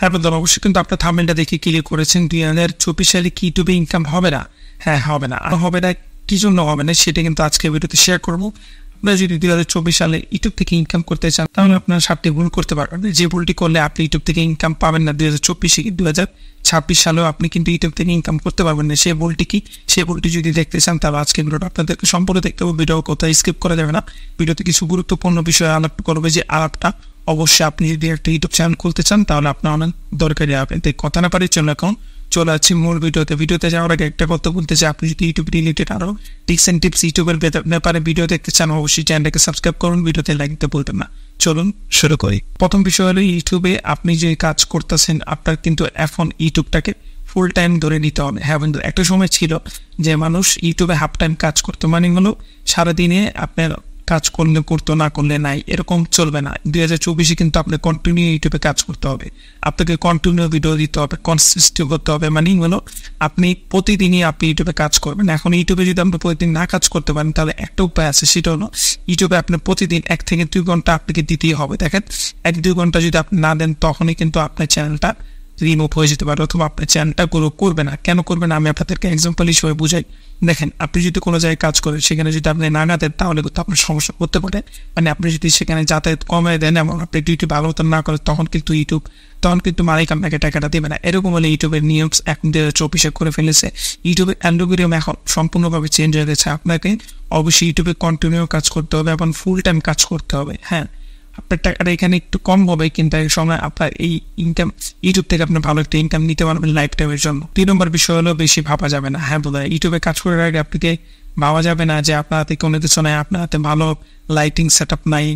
হ্যাঁ বন্ধুরা, অবশ্যই কিন্তু আপনার থাম্বনেলটা দেখে ক্লিক করেছেন 2024 সালে কি ইউটিউবে ইনকাম হবে না। হ্যাঁ, হবে না। হবে না কি জন্য হবে না সেটা কিন্তু আজকে ভিডিওতে শেয়ার করবো। আপনারা যদি 2024 সালে ইউটিউব থেকে ইনকাম করতে চান তাহলে আপনারা 7টি ভুল করতে পারবেন। যে ভুলটি করলে আপনি ইউটিউব থেকে ইনকাম পাবেন না 2024 2026 সালেও আপনি কিন্তু ইউটিউব থেকে ইনকাম করতে পারবেন না। সেই ভুলটি কি, সেই ভুলটি যদি দেখতে চান তাহলে আজকে ভিডিওটা আপনাদেরকে সম্পূর্ণ দেখতে হবে। ভিডিও কোথাও স্কিপ করা যাবে না। ভিডিওতে কিছু গুরুত্বপূর্ণ বিষয় আলাপ করবে, যে আলাপটা অবশ্যই আপনি যদি একটা ইউটিউব চ্যানেল খুলতে চান তাহলে আপনার অনেক দরকারি হবে। তাই কথা না পারি চলে আসছি মূল ভিডিওতে যাওয়ার আগে একটা কথা বলতে চাই, আপনি যদি ইউটিউব রিলেটেড আরো টিপস এন্ড টিপস ইউটিউবের ব্যাপারে ভিডিও দেখতে চান অবশ্যই চ্যানেলটাকে সাবস্ক্রাইব করুন, ভিডিওতে লাইক দিতে বলবেন না। চলুন শুরু করি। প্রথম বিষয় হলো, ইউটিউবে আপনি যে কাজ করতেছেন আপনার কিন্তু এখন ইউটিউবটাকে ফুল টাইম ধরে নিতে হবে। হ্যাঁ বন্ধু, একটা সময় ছিল যে মানুষ ইউটিউবে হাফ টাইম কাজ করতো, মানে হলো সারাদিনে আপনার কাজ করলে করতো, না করলে নাই, এরকম চলবে না। 2024 কিন্তু আপনি কন্টিনিউ ইউটিউবে কাজ করতে হবে, আপনাকে কন্টিনিউ ভিডিও দিতে হবে, কনসিস্টেন্ট করতে হবে। মানে হলো আপনি প্রতিদিনই আপনি ইউটিউবে কাজ করবেন। এখন ইউটিউবে যদি আপনি প্রতিদিন না কাজ করতে পারেন তাহলে একটা উপায় আছে, সেটা হলো ইউটিউবে আপনি প্রতিদিন 1 থেকে 2 ঘন্টা আপনাকে দিতেই হবে। দেখেন 1-2 ঘন্টা যদি আপনি না দেন তখনই কিন্তু আপনার চ্যানেলটা রিমুভ হয়ে যেতে পারে, অথবা আপনার চ্যানেলটা গ্রো করবে না। কেন করবে না আমি আপনাদেরকে এক্সাম্পল হিসেবে বুঝাই। দেখেন, আপনি যদি কোনো জায়গায় কাজ করেন সেখানে যদি আপনি না দেন তাহলে কিন্তু আপনার সমস্যা করতে পারে। মানে আপনি যদি সেখানে যাতায়াত কমায় দেন এবং আপনি ইউটিউব ভালো মতো না করেন তখন কিন্তু মালিক আপনাকে টাকাটা দেবে না। এরকম হলে ইউটিউবের নিয়মস এখন 2024 করে ফেলেছে। ইউটিউবের অ্যালগরিদম এখন সম্পূর্ণভাবে চেঞ্জ হয়ে গেছে। আপনাকে অবশ্যই ইউটিউবে কন্টিনিউ কাজ করতে হবে এবং ফুল টাইম কাজ করতে হবে। হ্যাঁ, আপনার টাকাটা এখানে একটু কম হবে, কিন্তু এই সময় আপনার এই ইনকাম ইউটিউব থেকে আপনি ভালো একটা ইনকাম নিতে পারবেন লাইফ টাইমের জন্য। 3 নম্বর বিষয় হলো, বেশি ভাবা যাবে না। হ্যাঁ বোধহয় ইউটিউবে কাজ করার আগে আপনাকে ভাবা যাবে না যে আপনার হাতে কোনো কিছু নাই, আপনার হাতে ভালো লাইটিং সেট আপ নাই,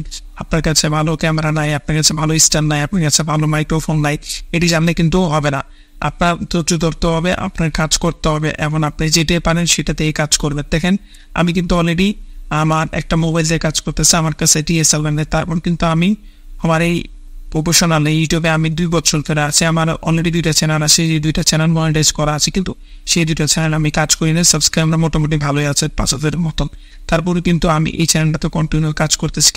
আপনার কাছে ভালো ক্যামেরা নাই, আপনার কাছে ভালো স্ট্যান্ড নাই, আপনার কাছে ভালো মাইক্রোফোন নাই। এটি জানলে কিন্তু হবে না। আপনার ধৈর্য ধরতে হবে, আপনার কাজ করতে হবে এবং আপনি যেটাই পারেন সেটাতেই কাজ করবেন। দেখেন, আমি কিন্তু অলরেডি আমার একটা মোবাইল দিয়ে কাজ করতেছে, আমার কাছে DSLR নেই, তারপর কিন্তু আমি আমার এই প্রফেশনাল ইউটিউবে আমি 2 বছর ধরে আছে। আমার অলরেডি 2টা চ্যানেল আছে, এই 2টা চ্যানেল মনিটাইজ করা আছে, কিন্তু সেই 2টা চ্যানেল আমি কাজ করি না। সাবস্ক্রাইবার মোটামুটি ভালোই আছে, 5,000 মতন। তারপরে কিন্তু আমি এই চ্যানেলটাতে কন্টিনিউ কাজ করতেছি।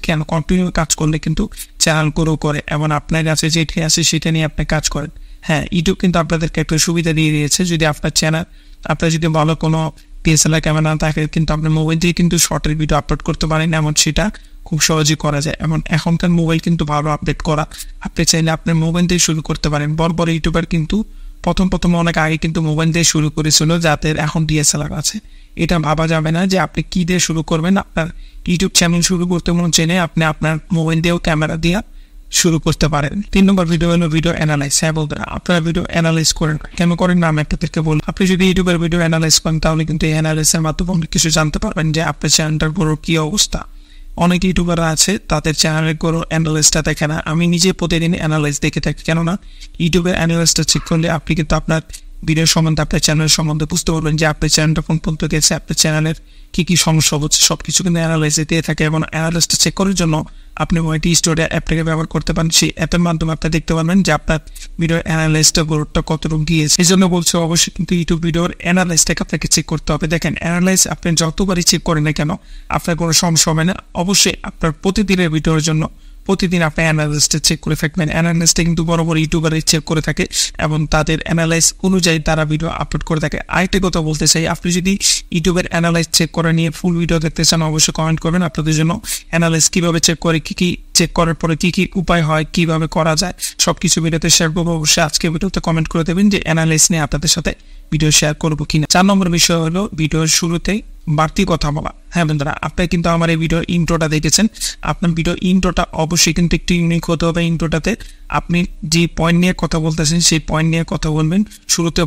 কেন কন্টিনিউ কাজ করলে কিন্তু চ্যানেল গ্রো করে এবং আপনার কাছে যেটি আছে সেটা নিয়ে আপনি কাজ করেন। হ্যাঁ, ইউটিউব কিন্তু আপনাদেরকে একটা সুবিধা দিয়ে দিয়েছে, যদি আপনার চ্যানেল আপনার যদি ভালো কোনো DSLR ক্যামেরা থাকে কিন্তু আপনার মোবাইল দিয়ে কিন্তু শর্টের ভিডিও আপলোড করতে পারেন, এমন সেটা খুব সহজেই করা যায়। এবং এখনকার মোবাইল কিন্তু ভালো আপডেট করা, আপনি চাইলে আপনার মোবাইল দিয়ে শুরু করতে পারেন। বড় ইউটিউবার কিন্তু প্রথম অনেক আগে কিন্তু মোবাইল দিয়ে শুরু করেছিল, যাদের এখন DSLR আছে। এটা ভাবা যাবে না যে আপনি কি দিয়ে শুরু করবেন। আপনার ইউটিউব চ্যানেল শুরু করতে মন চাইলে আপনি আপনার মোবাইল দিয়েও ক্যামেরা দিয়ে শুরু করতে পারেন। 3 নম্বর ভিডিও হলো ভিডিও অ্যানালাইজ। হ্যাঁ বন্ধুরা, আপনারা ভিডিও অ্যানালাইজ করেন, কেন করেন না আমি আপনাদেরকে বলি। আপনি যদি ইউটিউবের ভিডিও অ্যানালাইজ করেন তাহলে কিন্তু এই অ্যানালাইসের মাধ্যমে অনেক কিছু জানতে পারবেন, যে আপনার চ্যানেলটার গ্রোর কি অবস্থা। অনেক ইউটিউবাররা আছে তাদের চ্যানেলের গ্রোর অ্যানালাইসটা দেখে না, আমি নিজে প্রতিদিন অ্যানালাইজ দেখে থাকি। কেননা ইউটিউবের অ্যানালাইসটা চেক করলে আপনি কিন্তু আপনার ভিডিও সম্বন্ধে, আপনার চ্যানেলের সম্বন্ধে বুঝতে পারবেন যে আপনার চ্যানেলটা কোন পর্যন্ত গেছে, আপনার চ্যানেলের কি সমস্যা হচ্ছে, সবকিছু কিন্তু অ্যানালাইসে দিয়ে থাকে। এবং অ্যানালাইসটা চেক করার জন্য আপনি ওয়াইটি স্টুডিও অ্যাপটাকে ব্যবহার করতে পারেন। সেই অ্যাপের মাধ্যমে আপনি দেখতে পারবেন যে আপনার ভিডিও অ্যানালাইসটা গ্রোথটা কতটুকু গিয়েছে। এই জন্য বলছে অবশ্যই কিন্তু ইউটিউব ভিডিওর অ্যানালাইসটাকে আপনাকে চেক করতে হবে। দেখেন, অ্যানালাইস আপনি যতবারই চেক করেন না কেন আপনার কোনো সমস্যা হবে না। অবশ্যই আপনার প্রতিদিনের ভিডিওর জন্য প্রতিদিন আপনি অ্যানালাইসটা চেক করে থাকবেন। অ্যানালাইসটা কিন্তু বড় ইউটিউবারই চেক করে থাকে এবং তাদের অ্যানালাইস অনুযায়ী তারা ভিডিও আপলোড করে থাকে। আরেকটা কথা বলতে চাই, আপনি যদি ইউটিউবের অ্যানালাইস চেক করে নিয়ে ফুল ভিডিও দেখতে চান অবশ্যই কমেন্ট করবেন। আপনাদের জন্য অ্যানালাইস কীভাবে চেক করে, কি চেক করার পরে কি উপায় হয়, কিভাবে করা যায়, সবকিছু ভিডিওতে শেয়ার করবো। অবশ্যই আজকে ভিডিওতে কমেন্ট করে দেবেন যে অ্যানালাইস নিয়ে আপনাদের সাথে ভিডিও শেয়ার করবো কিনা। 4 নম্বর বিষয় হলো ভিডিওর শুরুতেই বাড়তি কথা বলা। হ্যাঁ বন্ধুরা, আপনি কিন্তু আমার এই ভিডিওর ইন্ট্রোটা দেখেছেন। আপনার ভিডিও ইন্ট্রোটা অবশ্যই কিন্তু একটু ইউনিক হতে হবে। ইন্ট্রোটাতে আপনি যে পয়েন্ট নিয়ে কথা বলতেছেন সেই পয়েন্ট নিয়ে কথা বলবেন, শুরুতে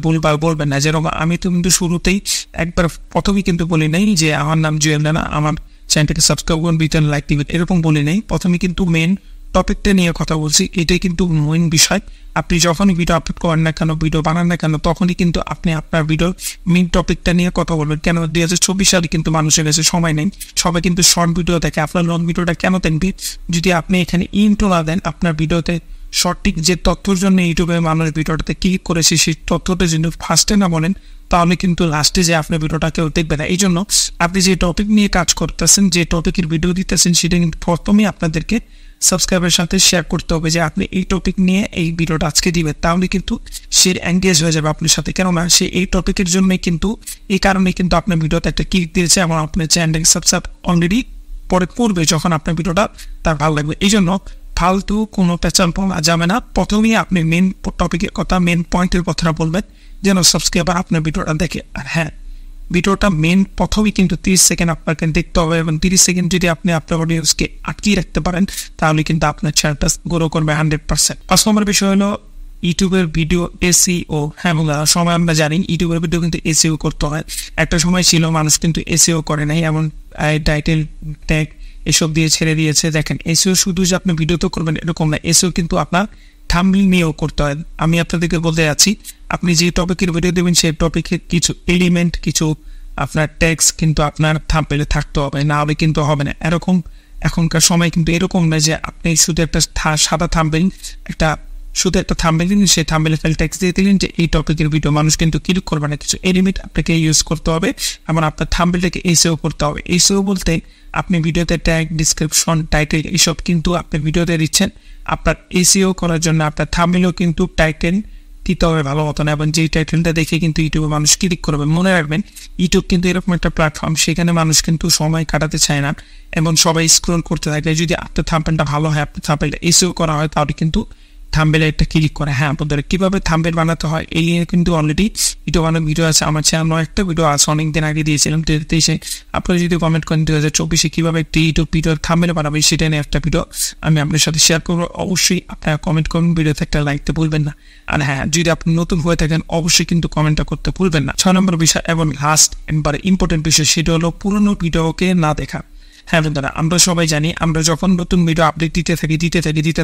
বলবেন না। যেরকম আমি তো কিন্তু শুরুতেই একবার প্রথমেই কিন্তু বলি নাই যে আমার নাম জুয়েল রানা, আমার চ্যানেলটাকে সাবস্ক্রাইব করুন, ভিডিও লাইক দিবেন, এরকম বলি নাই। প্রথমে কিন্তু মেন টপিকটা নিয়ে কথা বলছি, এটাই কিন্তু মেইন বিষয়। আপনি যখনই ভিডিও আপলোড করেন না কেন, ভিডিও বানান না কেন, তখনই কিন্তু আপনি আপনার ভিডিওর মেইন টপিকটা নিয়ে কথা বলবেন। কেন 2024 সালে কিন্তু মানুষের কাছে সময় নেই, সবাই কিন্তু শর্ট ভিডিও দেখে। আপনার লং ভিডিওটা কেন দেখবে? যদি আপনি এখানে ইন্ট্রো না দেন, আপনার ভিডিওতে সঠিক যে তথ্যের জন্য ইউটিউবে মানুষ ভিডিওটাতে ক্লিক করেছে সেই তথ্যটা যদি ফার্স্টে না বলেন তাহলে কিন্তু লাস্টে যে আপনার ভিডিওটা কেউ দেখবে না। এই জন্য আপনি যে টপিক নিয়ে কাজ করতেছেন, যে টপিকের ভিডিও দিতেছেন, সেটা কিন্তু প্রথমেই আপনাদেরকে সাবস্ক্রাইবের সাথে শেয়ার করতে হবে যে আপনি এই টপিক নিয়ে এই ভিডিওটা আজকে দিবেন, তাহলে কিন্তু সে এঙ্গেজ হয়ে যাবে আপনার সাথে। কেননা সে এই টপিকের জন্যই কিন্তু, এই কারণেই কিন্তু আপনার ভিডিওতে একটা ক্লিক দিয়েছে এবং আপনার চ্যানেল সাবস্ক্রাইব অলরেডি পরে করবে যখন আপনার ভিডিওটা তার ভালো লাগবে। এই জন্য ফালতু কোনো পেঁচাল পাওয়া যাবে না। প্রথমেই আপনি মেন টপিকের কথা, মেন পয়েন্টের কথাটা বলবেন যেন সাবস্ক্রাইবার আপনার ভিডিওটা দেখে। আর হ্যাঁ, ভিডিওটা মেন প্রথমেই কিন্তু 30 সেকেন্ড আপনাকে দেখতে হবে, এবং 30 সেকেন্ড যদি আপনি আপনার অডিয়েন্সকে আটকিয়ে রাখতে পারেন তাহলে কিন্তু আপনার চ্যানেলটা গ্রো করবে 100%। 5 নম্বর বিষয় হলো ইউটিউবের ভিডিও এসইও। হ্যাঁ বন্ধুরা, সময় আমরা জানি ইউটিউবের ভিডিও কিন্তু এসইও করতে হয়। একটা সময় ছিল মানুষ কিন্তু এসইও করে নাই, এমন টাইটেল ট্যাগ এসব দিয়ে ছেড়ে দিয়েছে। দেখেন, এসইও শুধু যে আপনি ভিডিওতে করবেন এরকম না, এসইও কিন্তু আপনার থাম্বনেল নিয়েও করতে হয়। আমি আপনাদেরকে বলতে যাচ্ছি, আপনি যে টপিকের ভিডিও দেবেন সেই টপিকের কিছু এলিমেন্ট, কিছু আপনার টেক্সট কিন্তু আপনার থাম্বনেলে থাকতে হবে, না হলে কিন্তু হবে না। এরকম এখনকার সময় কিন্তু এরকম না যে আপনি শুধু একটা সাদা থাম্বনেল, শুধু একটা থাম্বনেল দিন, সেই থাম্বনেলে ফেল টেক্সট দিয়ে দিলেন যে এই টপিকের ভিডিও, মানুষ কিন্তু ক্লিক করবে না। কিছু এলিমেন্ট আপনাকে ইউজ করতে হবে এবং আপনার থাম্বনেলটাকে এসইও করতে হবে। এসইও বলতে আপনি ভিডিওতে ট্যাগ, ডিসক্রিপশন, টাইটেল এইসব কিন্তু আপনি ভিডিওতে দিচ্ছেন। আপনার এসইও করার জন্য আপনার থাম্বনেলেও কিন্তু টাইটেল দিতে হবে ভালো মতন, এবং যেই টাইটেলটা দেখে কিন্তু ইউটিউবে মানুষ ক্লিক করবে। মনে রাখবেন, ইউটিউব কিন্তু এরকম একটা প্ল্যাটফর্ম, সেখানে মানুষ কিন্তু সময় কাটাতে চায় না এবং সবাই স্ক্রল করতে থাকে। যদি আপনার থাম্বনেলটা ভালো হয়, আপনার থাম্বনেলটা এসইও করা হয়, তাহলে কিন্তু থাম্বনেলে একটা ক্লিক করে। হ্যাঁ আপনাদের কিভাবে থাম্বনেল বানাতে হয় এই নিয়ে কিন্তু অলরেডি ইউটিউব বানানোর ভিডিও আছে, আমার চ্যানেল একটা ভিডিও আছে, অনেকদিন আগে দিয়েছিলাম 2023-এ। আপনারা যদি কমেন্ট করেন 2024-এ কীভাবে একটি ইউটিউব ভিডিওর থাম্বনেল বানাবে সেটা নিয়ে একটা ভিডিও আমি আপনার সাথে শেয়ার করবো। অবশ্যই আপনারা কমেন্ট করুন, ভিডিওতে একটা লাইক দিতে ভুলবেন না। আর হ্যাঁ, যদি আপনি নতুন হয়ে থাকেন অবশ্যই কিন্তু কমেন্টটা করতে ভুলবেন না। 6 নম্বর বিষয় এবং লাস্ট একবারে ইম্পর্টেন্ট বিষয়, সেটা হলো পুরোনো ভিডিওকে না দেখা। হ্যাঁ বন্ধুরা, আমরা সবাই জানি আমরা যখন নতুন ভিডিও আপডেট দিতে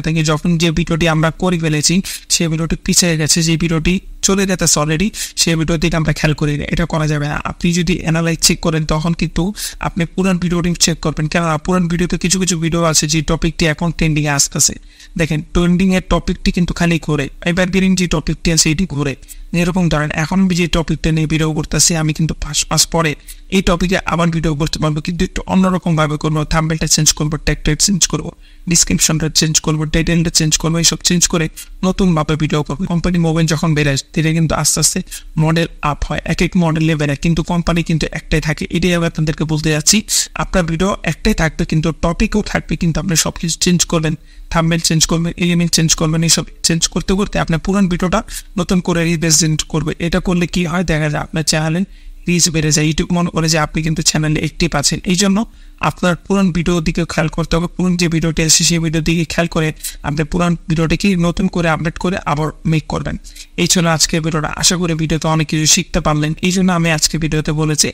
থাকি, যখন যে ভিডিওটি আমরা করে ফেলেছি সেই ভিডিওটি পিছিয়ে গেছে, যে ভিডিওটি চলে যেতেছে অলরেডি, সেই ভিডিওটি আমরা খেয়াল করি না, এটা করা যাবে না। আপনি যদি অ্যানালাইজ চেক করেন তখন কিন্তু আপনি পুরান ভিডিওটি চেক করবেন, কেননা পুরান ভিডিওতে কিছু কিছু ভিডিও আছে যে টপিকটি এখন ট্রেন্ডিংয়ে আসতেছে। দেখেন, ট্রেন্ডিংয়ের টপিকটি কিন্তু খালি ঘুরে, এবার বিরিং যে টপিকটি আছে এটি ঘুরে। এরকম ধরেন, এখন আমি যে টপিকটা নিয়ে ভিডিও করতেছি, আমি কিন্তু 5 মাস পরে এই টপিকে আবার ভিডিও করতে পারবো, কিন্তু একটু অন্যরকম ভাবে করবো। থাম্বনেলটা চেঞ্জ করবো, ট্যাগটা চেঞ্জ করবো, ডিসক্রিপশনটা চেঞ্জ করবো, টাইটেলটা চেঞ্জ করবো, এইসব চেঞ্জ করে নতুনভাবে ভিডিও করবো। কোম্পানি মোবাইল যখন বেড়ে ধীরে কিন্তু আস্তে আস্তে মডেল আপ হয়, এক এক মডেলে বেড়ে, কিন্তু কোম্পানি কিন্তু একটাই থাকে। এটাই আমি আপনাদেরকে বলতে যাচ্ছি, আপনার ভিডিও একটাই থাকবে কিন্তু টপিকও থাকবে, কিন্তু আপনি সব কিছু চেঞ্জ করবেন, থাম্বনেল চেঞ্জ করবেন, এলিমেন্ট চেঞ্জ করবেন, এইসব চেঞ্জ করতে করতে আপনার পুরান ভিডিওটা নতুন করে রিপ্রেজেন্ট করবে। এটা করলে কি হয়, দেখা যায় আপনার চ্যানেলে রিচ বেড়ে যায়, ইউটিউব মনে করে যে আপনি কিন্তু চ্যানেলে অ্যাক্টিভ আছেন। এই জন্য আপনার পুরান ভিডিওর দিকে খেয়াল করতে হবে, পুরান যে ভিডিওটি আছে সেই ভিডিওর দিকে খেয়াল করে আপনি পুরান ভিডিওটিকে নতুন করে আপডেট করে আবার মেক করবেন। এই ছিল আজকের ভিডিওটা। আশা করি ভিডিওতে অনেক কিছু শিখতে পারলেন। এই জন্য আমি আজকে ভিডিওতে বলেছি,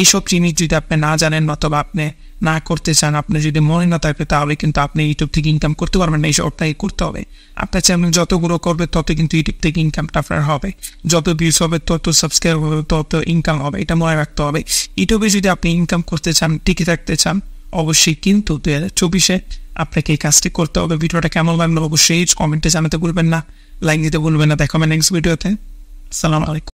এইসব জিনিস যদি আপনি না জানেন অথবা আপনি না করতে চান, আপনি যদি মনে না থাকে, তাহলে কিন্তু আপনি ইউটিউব থেকে ইনকাম করতে পারবেন না। এইসবটাই করতে হবে। আপনার চ্যানেল যত গ্রো করবে তত কিন্তু ইউটিউব থেকে ইনকামটা আপনার হবে, যত ভিউজ হবে তত সাবস্ক্রাইব হবে, তত ইনকাম হবে। এটা মনে রাখতে হবে। ইউটিউবে যদি আপনি ইনকাম করতে চান, টিকে থাকতে চান, অবশ্যই কিন্তু 2024-এ আপনাকে এই কাজটি করতে হবে। ভিডিওটা কেমন লাগলো অবশ্যই কমেন্টে জানাতে ভুলবেন না, লাইক দিতে ভুলবেন না। দেখা হবে নেক্সট ভিডিওতে। আসসালামু আলাইকুম।